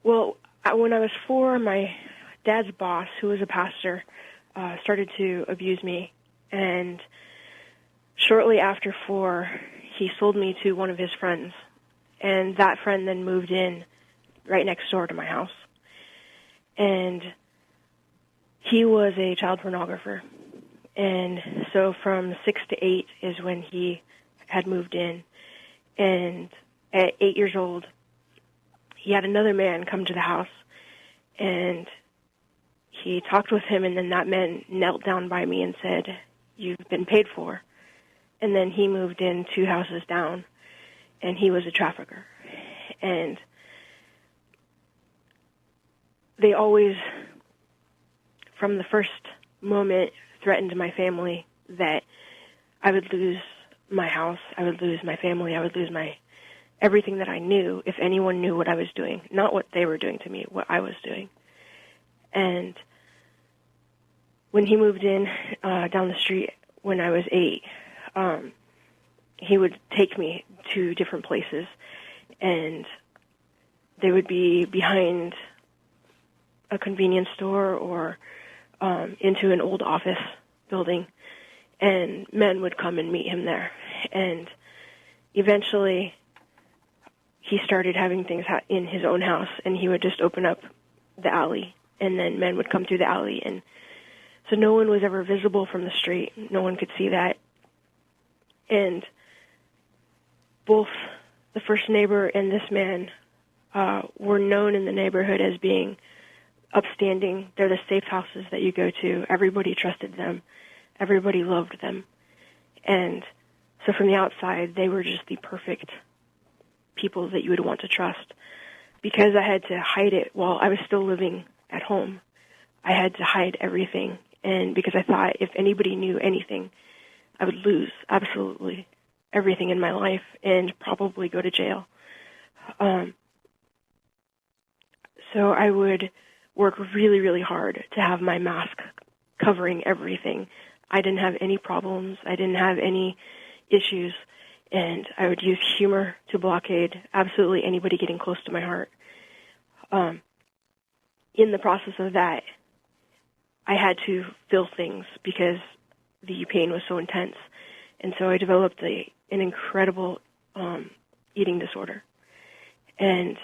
Well, when I was 4, my dad's boss, who was a pastor, started to abuse me. And shortly after 4, he sold me to one of his friends. And that friend then moved in right next door to my house. And he was a child pornographer. And so from 6 to 8 is when he had moved in. And at 8 years old, he had another man come to the house, and he talked with him, and then that man knelt down by me and said, "You've been paid for." And then he moved in 2 houses down, and he was a trafficker. And they always, from the first moment, threatened my family that I would lose my house, I would lose my family, I would lose everything that I knew if anyone knew what I was doing, not what they were doing to me, what I was doing. And when he moved in down the street when I was 8, he would take me to different places, and they would be behind a convenience store or into an old office building, and men would come and meet him there. And eventually he started having things in his own house, and he would just open up the alley, and then men would come through the alley. And so no one was ever visible from the street. No one could see that. And both the first neighbor and this man were known in the neighborhood as being upstanding. They're the safe houses that you go to. Everybody trusted them. Everybody loved them. And so from the outside, they were just the perfect people that you would want to trust. Because I had to hide it while I was still living at home, I had to hide everything. And because I thought if anybody knew anything, I would lose absolutely everything in my life and probably go to jail. So I would work really, really hard to have my mask covering everything. I didn't have any problems. I didn't have any issues. And I would use humor to blockade absolutely anybody getting close to my heart. In the process of that, I had to feel things because the pain was so intense. And so I developed an incredible eating disorder. And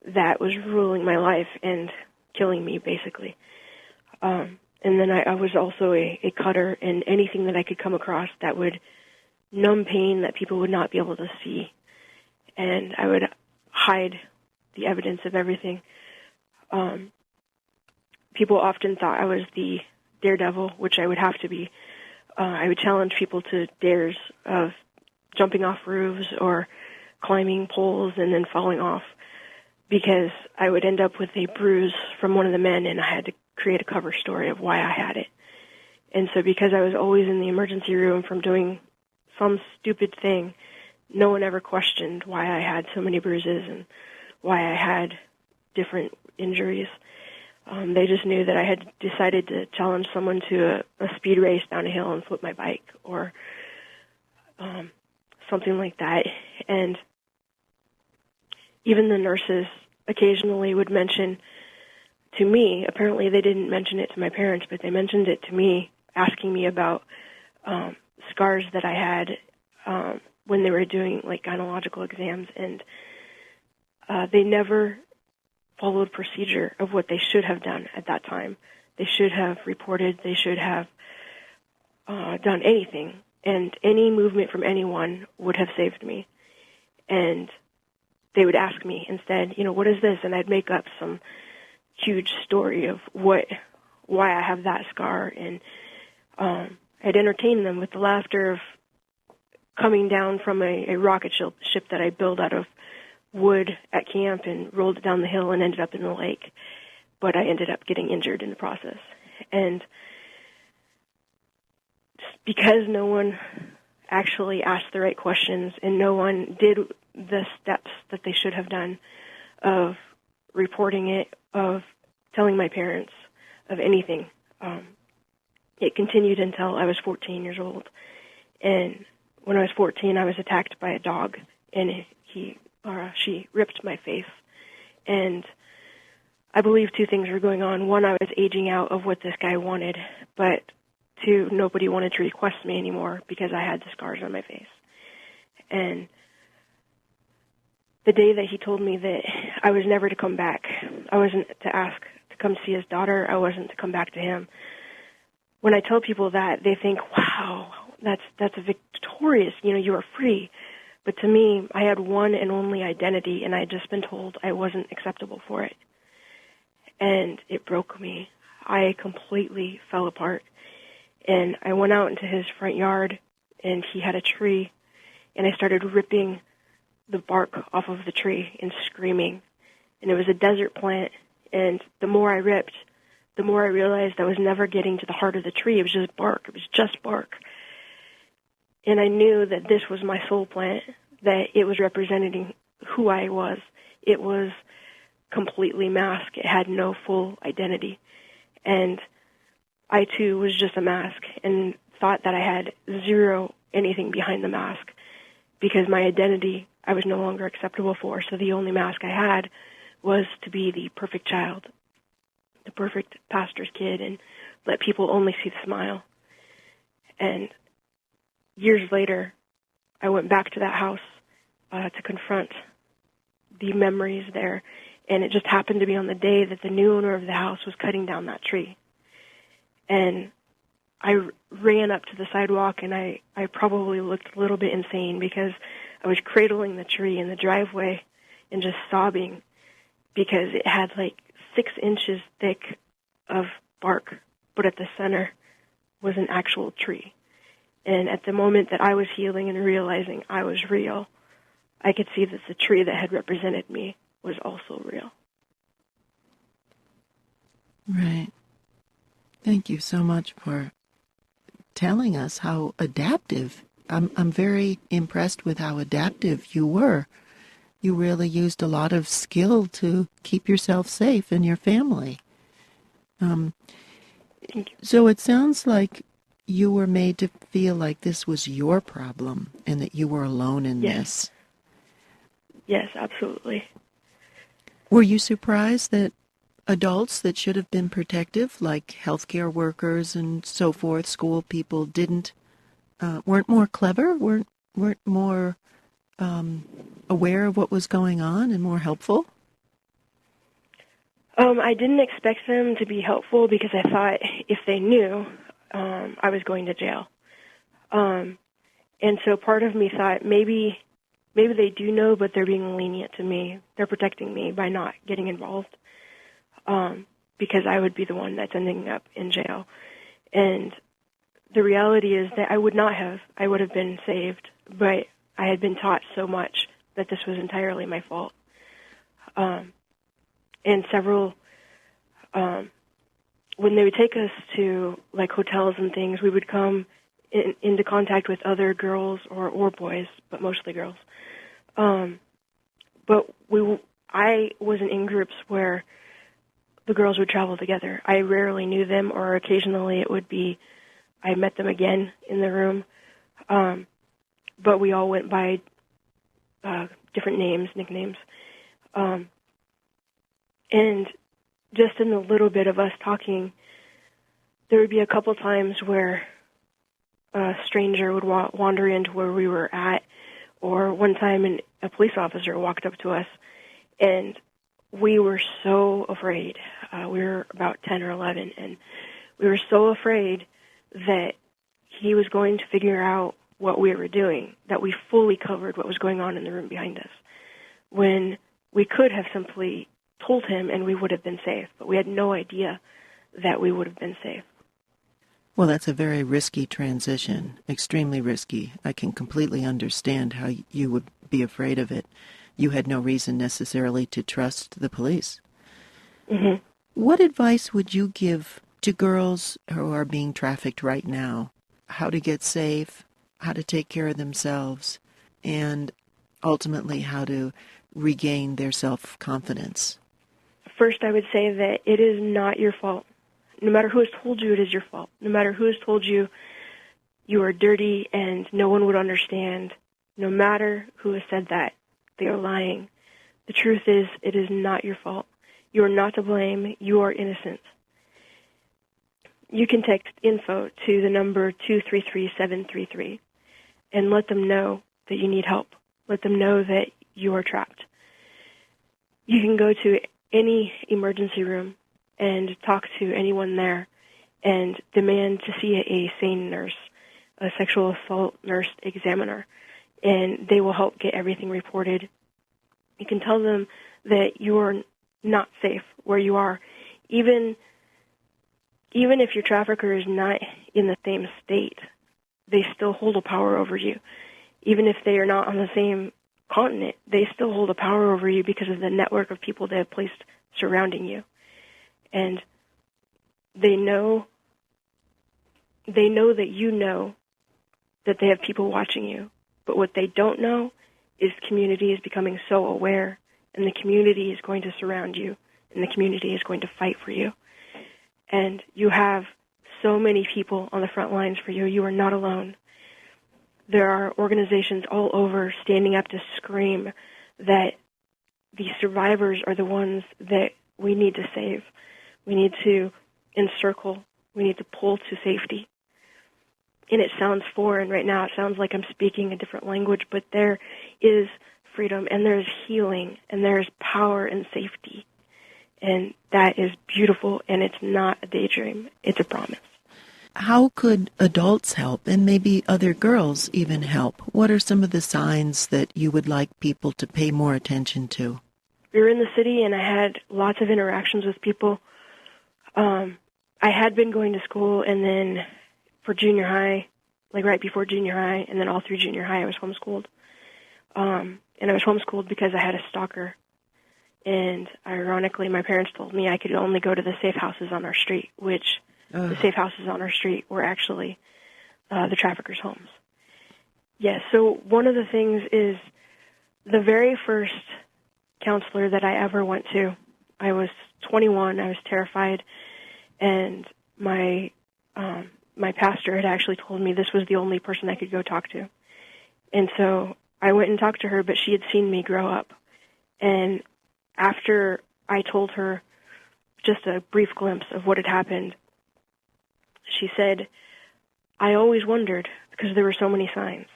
that was ruling my life and killing me, basically. And then I was also a cutter, and anything that I could come across that would numb pain that people would not be able to see. And I would hide the evidence of everything. People often thought I was the daredevil, which I would have to be. I would challenge people to dares of jumping off roofs or climbing poles and then falling off, because I would end up with a bruise from one of the men, and I had to create a cover story of why I had it. And so because I was always in the emergency room from doing some stupid thing, no one ever questioned why I had so many bruises and why I had different injuries. They just knew that I had decided to challenge someone to a speed race down a hill and flip my bike or something like that. And even the nurses occasionally would mention to me, apparently they didn't mention it to my parents, but they mentioned it to me, asking me about scars that I had when they were doing like gynecological exams, and they never followed procedure of what they should have done at that time. They should have reported, they should have done anything, and any movement from anyone would have saved me. And they would ask me instead, what is this? And I'd make up some huge story of why I have that scar, and I'd entertain them with the laughter of coming down from a rocket ship that I built out of wood at camp and rolled it down the hill and ended up in the lake. But I ended up getting injured in the process. And because no one actually asked the right questions and no one did the steps that they should have done of reporting it, of telling my parents, of anything, it continued until I was 14 years old. And when I was 14, I was attacked by a dog, and she ripped my face. And I believe two things were going on. One, I was aging out of what this guy wanted, but two, nobody wanted to request me anymore because I had the scars on my face. And the day that he told me that I was never to come back, I wasn't to ask to come see his daughter, I wasn't to come back to him. When I tell people that, they think, wow, that's a victorious, you are free. But to me, I had one and only identity, and I had just been told I wasn't acceptable for it. And it broke me. I completely fell apart. And I went out into his front yard, and he had a tree, and I started ripping the bark off of the tree and screaming. And it was a desert plant, and the more I ripped, the more I realized I was never getting to the heart of the tree. It was just bark. It was just bark. And I knew that this was my soul plant, that it was representing who I was. It was completely masked. It had no full identity. And I, too, was just a mask and thought that I had zero anything behind the mask because my identity I was no longer acceptable for. So the only mask I had was to be the perfect child, the perfect pastor's kid, and let people only see the smile. And years later, I went back to that house to confront the memories there, and it just happened to be on the day that the new owner of the house was cutting down that tree. And I ran up to the sidewalk, and I probably looked a little bit insane because I was cradling the tree in the driveway and just sobbing because it had like 6 inches thick of bark, but at the center was an actual tree. And at the moment that I was healing and realizing I was real, I could see that the tree that had represented me was also real. Right. Thank you so much for telling us how adaptive. I'm very impressed with how adaptive you were. You really used a lot of skill to keep yourself safe and your family. So it sounds like you were made to feel like this was your problem and that you were alone in this. Yes, absolutely. Were you surprised that adults that should have been protective, like healthcare workers and so forth, school people, weren't more clever, weren't more aware of what was going on and more helpful? I didn't expect them to be helpful because I thought if they knew, I was going to jail. And so part of me thought maybe they do know, but they're being lenient to me. They're protecting me by not getting involved because I would be the one that's ending up in jail. And the reality is that I would not have. I would have been saved, but I had been taught so much that this was entirely my fault. And several, when they would take us to like hotels and things, we would come into contact with other girls or boys, but mostly girls. But I wasn't in groups where the girls would travel together. I rarely knew them, or occasionally it would be I met them again in the room. But we all went by different names, nicknames. And just in the little bit of us talking, there would be a couple times where a stranger would wander into where we were at, or one time a police officer walked up to us, and we were so afraid. We were about 10 or 11, and we were so afraid that he was going to figure out what we were doing, that we fully covered what was going on in the room behind us, when we could have simply told him and we would have been safe, but we had no idea that we would have been safe. Well, that's a very risky transition, extremely risky. I can completely understand how you would be afraid of it. You had no reason necessarily to trust the police. Mm-hmm. What advice would you give to girls who are being trafficked right now? How to get safe, how to take care of themselves, and ultimately how to regain their self-confidence? First, I would say that it is not your fault. No matter who has told you, it is your fault. No matter who has told you you are dirty and no one would understand, no matter who has said that, they are lying. The truth is, it is not your fault. You are not to blame. You are innocent. You can text info to the number 233733 and let them know that you need help. Let them know that you are trapped. You can go to any emergency room and talk to anyone there and demand to see a sane nurse, a sexual assault nurse examiner, and they will help get everything reported. You can tell them that you are not safe where you are, even if your trafficker is not in the same state, they still hold a power over you. Even if they are not on the same continent, they still hold a power over you because of the network of people they have placed surrounding you. And they know that you know that they have people watching you. But what they don't know is community is becoming so aware, and the community is going to surround you, and the community is going to fight for you. And you have so many people on the front lines for you. You are not alone. There are organizations all over standing up to scream that the survivors are the ones that we need to save. We need to encircle. We need to pull to safety. And it sounds foreign right now. It sounds like I'm speaking a different language, but there is freedom, and there's healing, and there's power and safety. And that is beautiful, and it's not a daydream. It's a promise. How could adults help, and maybe other girls even help? What are some of the signs that you would like people to pay more attention to? We were in the city, and I had lots of interactions with people. I had been going to school, and then for junior high, like right before junior high, and then all through junior high, I was homeschooled. And I was homeschooled because I had a stalker. And ironically, my parents told me I could only go to the safe houses on our street, which the safe houses on our street were actually the traffickers' homes. Yes, so one of the things is the very first counselor that I ever went to, I was 21, I was terrified, and my pastor had actually told me this was the only person I could go talk to. And so I went and talked to her, but she had seen me grow up. And after I told her just a brief glimpse of what had happened, she said, I always wondered because there were so many signs.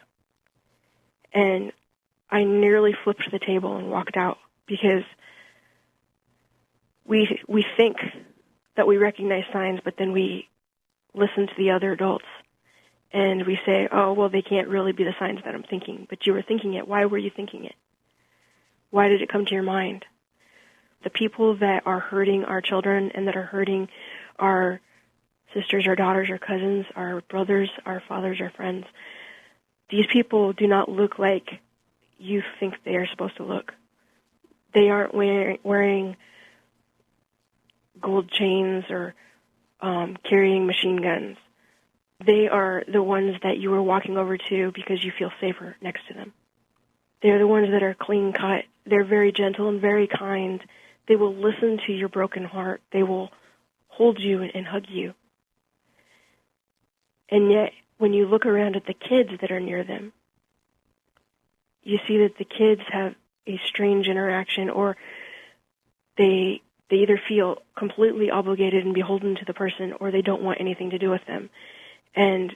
And I nearly flipped the table and walked out because we think that we recognize signs, but then we listen to the other adults and we say, oh, well, they can't really be the signs that I'm thinking. But you were thinking it. Why were you thinking it? Why did it come to your mind? The people that are hurting our children and that are hurting our sisters, our daughters, our cousins, our brothers, our fathers, our friends, these people do not look like you think they are supposed to look. They aren't wearing gold chains or carrying machine guns. They are the ones that you are walking over to because you feel safer next to them. They're the ones that are clean cut. They're very gentle and very kind. They will listen to your broken heart. They will hold you and hug you. And yet, when you look around at the kids that are near them, you see that the kids have a strange interaction, or they either feel completely obligated and beholden to the person, or they don't want anything to do with them. And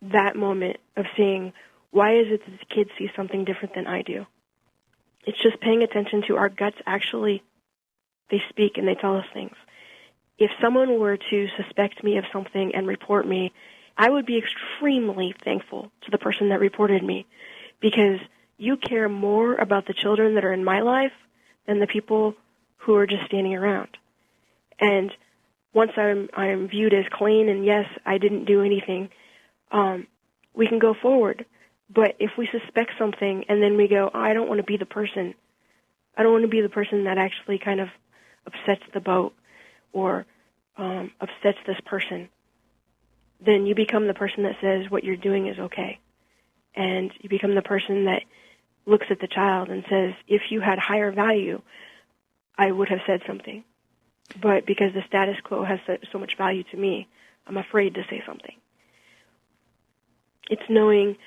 that moment of seeing, why is it that the kids see something different than I do? It's just paying attention to our guts. Actually, they speak and they tell us things. If someone were to suspect me of something and report me, I would be extremely thankful to the person that reported me, because you care more about the children that are in my life than the people who are just standing around. And once I'm viewed as clean and yes, I didn't do anything, we can go forward. But if we suspect something and then we go, oh, I don't want to be the person. I don't want to be the person that actually kind of upsets the boat or upsets this person, then you become the person that says what you're doing is okay. And you become the person that looks at the child and says, if you had higher value, I would have said something. But because the status quo has so much value to me, I'm afraid to say something. It's knowing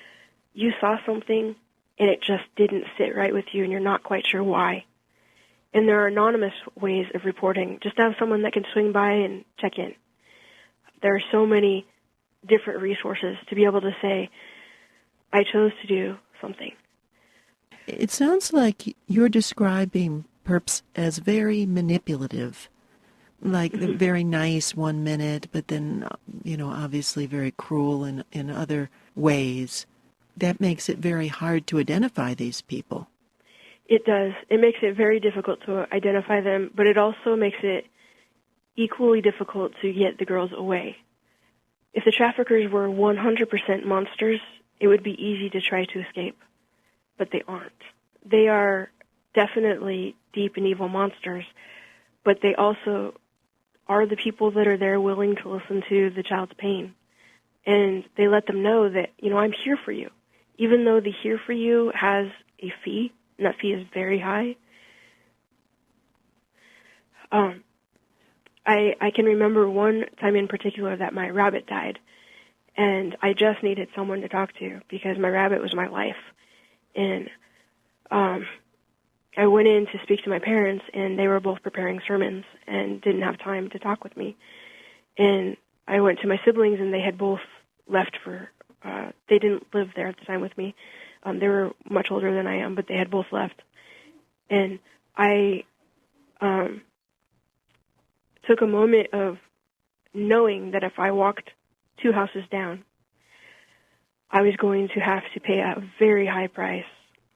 you saw something and it just didn't sit right with you and you're not quite sure why. And there are anonymous ways of reporting. Just have someone that can swing by and check in. There are so many different resources to be able to say, I chose to do something. It sounds like you're describing perps as very manipulative, like very nice 1 minute, but then, obviously very cruel in other ways. That makes it very hard to identify these people. It does. It makes it very difficult to identify them, but it also makes it equally difficult to get the girls away. If the traffickers were 100% monsters, it would be easy to try to escape, but they aren't. They are definitely deep and evil monsters, but they also are the people that are there willing to listen to the child's pain. And they let them know that, I'm here for you. Even though the here for you has a fee, and that fee is very high. I can remember one time in particular that my rabbit died, and I just needed someone to talk to because my rabbit was my life. And I went in to speak to my parents, and they were both preparing sermons and didn't have time to talk with me. And I went to my siblings, and they had both left they didn't live there at the time with me. They were much older than I am, but they had both left. And I took a moment of knowing that if I walked 2 houses down, I was going to have to pay a very high price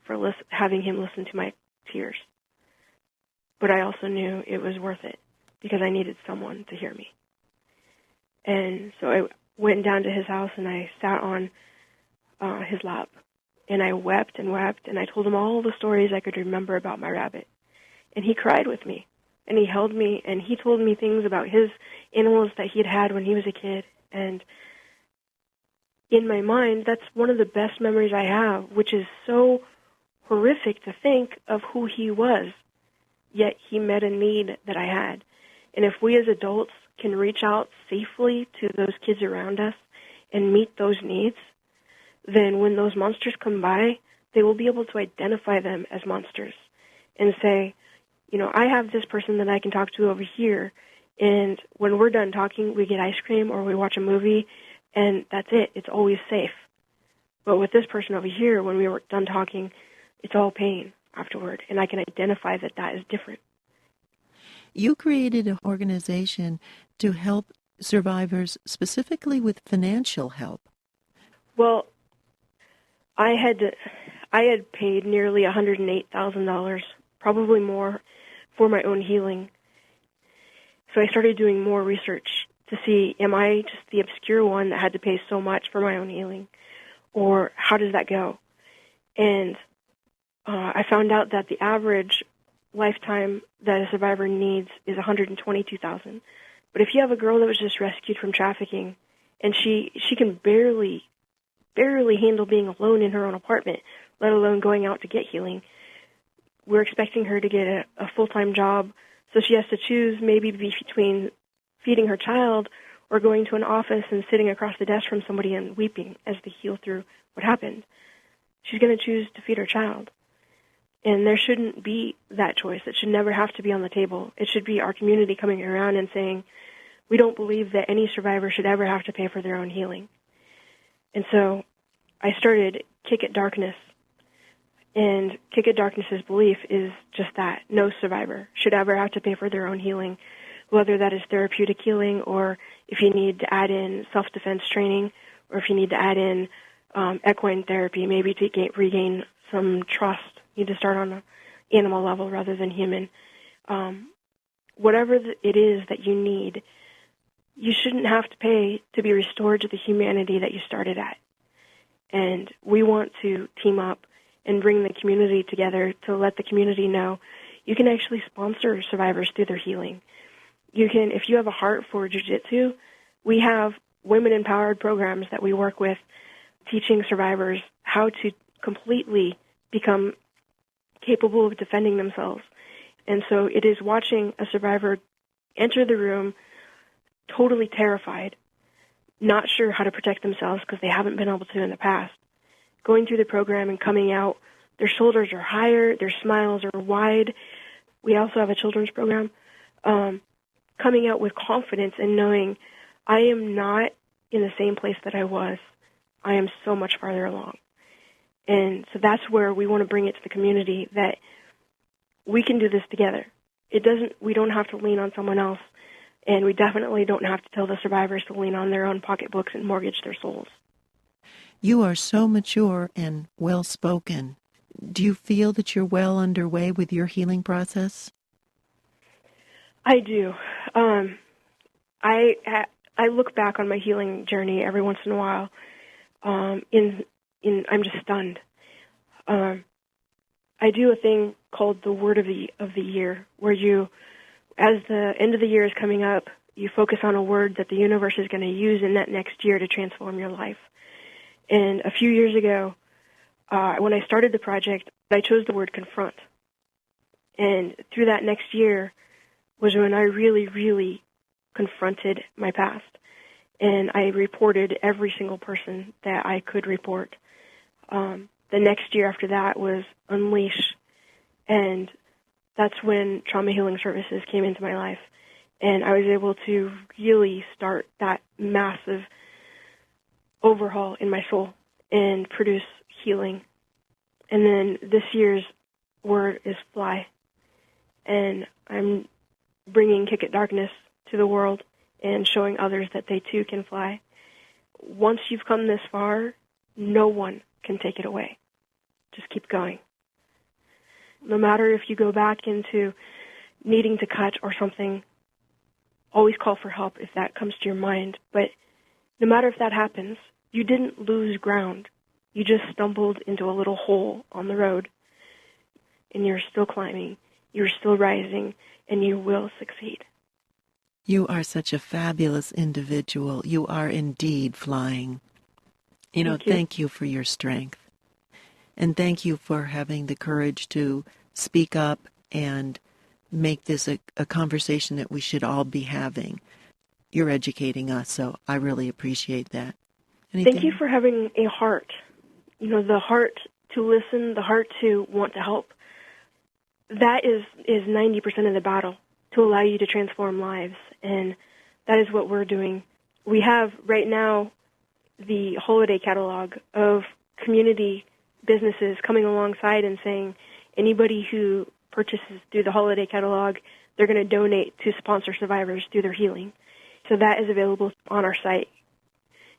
for having him listen to my tears. But I also knew it was worth it because I needed someone to hear me. And so I went down to his house and I sat on his lap. And I wept and wept, and I told him all the stories I could remember about my rabbit. And he cried with me, and he held me, and he told me things about his animals that he had when he was a kid. And in my mind, that's one of the best memories I have, which is so horrific to think of who he was, yet he met a need that I had. And if we as adults can reach out safely to those kids around us and meet those needs, then when those monsters come by, they will be able to identify them as monsters and say, I have this person that I can talk to over here, and when we're done talking, we get ice cream or we watch a movie, and that's it. It's always safe. But with this person over here, when we were done talking, it's all pain afterward, and I can identify that is different. You created an organization to help survivors specifically with financial help. Well, I had paid nearly $108,000, probably more, for my own healing. So I started doing more research to see, am I just the obscure one that had to pay so much for my own healing? Or how does that go? And I found out that the average lifetime that a survivor needs is $122,000. But if you have a girl that was just rescued from trafficking, and she can barely handle being alone in her own apartment, let alone going out to get healing, we're expecting her to get a full-time job, so she has to choose maybe between feeding her child or going to an office and sitting across the desk from somebody and weeping as they heal through what happened. She's going to choose to feed her child. And there shouldn't be that choice. It should never have to be on the table. It should be our community coming around and saying, we don't believe that any survivor should ever have to pay for their own healing. And so I started Kick It Darkness. And Kick It Darkness's belief is just that. No survivor should ever have to pay for their own healing, whether that is therapeutic healing or if you need to add in self-defense training or if you need to add in equine therapy, maybe to regain some trust. You need to start on an animal level rather than human. Whatever it is that you need, you shouldn't have to pay to be restored to the humanity that you started at. And we want to team up and bring the community together to let the community know you can actually sponsor survivors through their healing. You can, if you have a heart for jiu-jitsu, we have women-empowered programs that we work with teaching survivors how to completely become capable of defending themselves. And so it is watching a survivor enter the room totally terrified, not sure how to protect themselves because they haven't been able to in the past. Going through the program and coming out, their shoulders are higher, their smiles are wide. We also have a children's program. Coming out with confidence and knowing I am not in the same place that I was. I am so much farther along. And so that's where we want to bring it to the community, that we can do this together. We don't have to lean on someone else, and we definitely don't have to tell the survivors to lean on their own pocketbooks and mortgage their souls. You are so mature and well-spoken. Do you feel that you're well underway with your healing process? I do. I look back on my healing journey every once in a while. I'm just stunned. I do a thing called the Word of the Year, where you, as the end of the year is coming up, you focus on a word that the universe is going to use in that next year to transform your life. And a few years ago, when I started the project, I chose the word confront. And through that next year was when I really, really confronted my past. And I reported every single person that I could report. The next year after that was Unleash. And that's when Trauma Healing Services came into my life. And I was able to really start that massive overhaul in my soul and produce healing. And then this year's word is fly. And I'm bringing Kick It Darkness to the world and showing others that they too can fly. Once you've come this far, no one can take it away. Just keep going. No matter if you go back into needing to cut or something, always call for help if that comes to your mind. But no matter if that happens, you didn't lose ground. You just stumbled into a little hole on the road, and you're still climbing, you're still rising, and you will succeed. You are such a fabulous individual. You are indeed flying. Thank you for your strength. And thank you for having the courage to speak up and make this a conversation that we should all be having. You're educating us, so I really appreciate that. Anything? Thank you for having a heart. The heart to listen, the heart to want to help. That is 90% of the battle, to allow you to transform lives. And that is what we're doing. We have right now the holiday catalog of community businesses coming alongside and saying anybody who purchases through the holiday catalog, they're going to donate to sponsor survivors through their healing. So that is available on our site.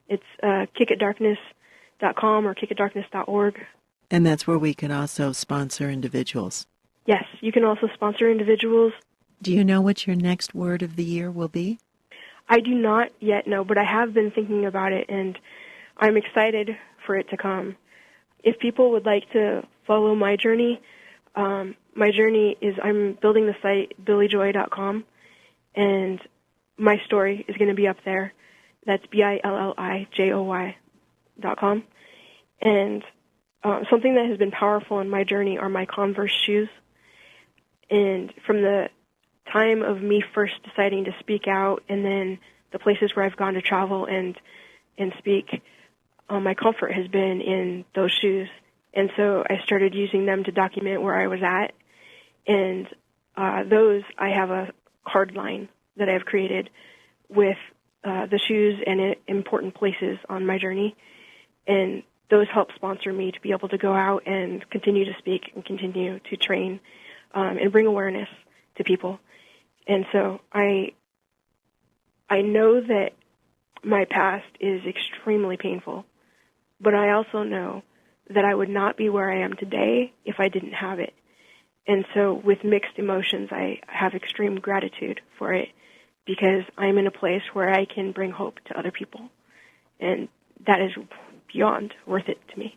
It's kickitdarkness.com or kickitdarkness.org. And that's where we can also sponsor individuals. Yes, you can also sponsor individuals. Do you know what your next word of the year will be? I do not yet know, but I have been thinking about it, and I'm excited for it to come. If people would like to follow my journey is I'm building the site BilliJoy.com, and my story is going to be up there. That's BilliJoy.com. And something that has been powerful in my journey are my Converse shoes. And from the time of me first deciding to speak out and then the places where I've gone to travel and speak, my comfort has been in those shoes. And so I started using them to document where I was at. And those, I have a card line that I've created with the shoes and important places on my journey. And those help sponsor me to be able to go out and continue to speak and continue to train and bring awareness to people. And so I know that my past is extremely painful, but I also know that I would not be where I am today if I didn't have it. And so with mixed emotions, I have extreme gratitude for it because I'm in a place where I can bring hope to other people. And that is beyond worth it to me.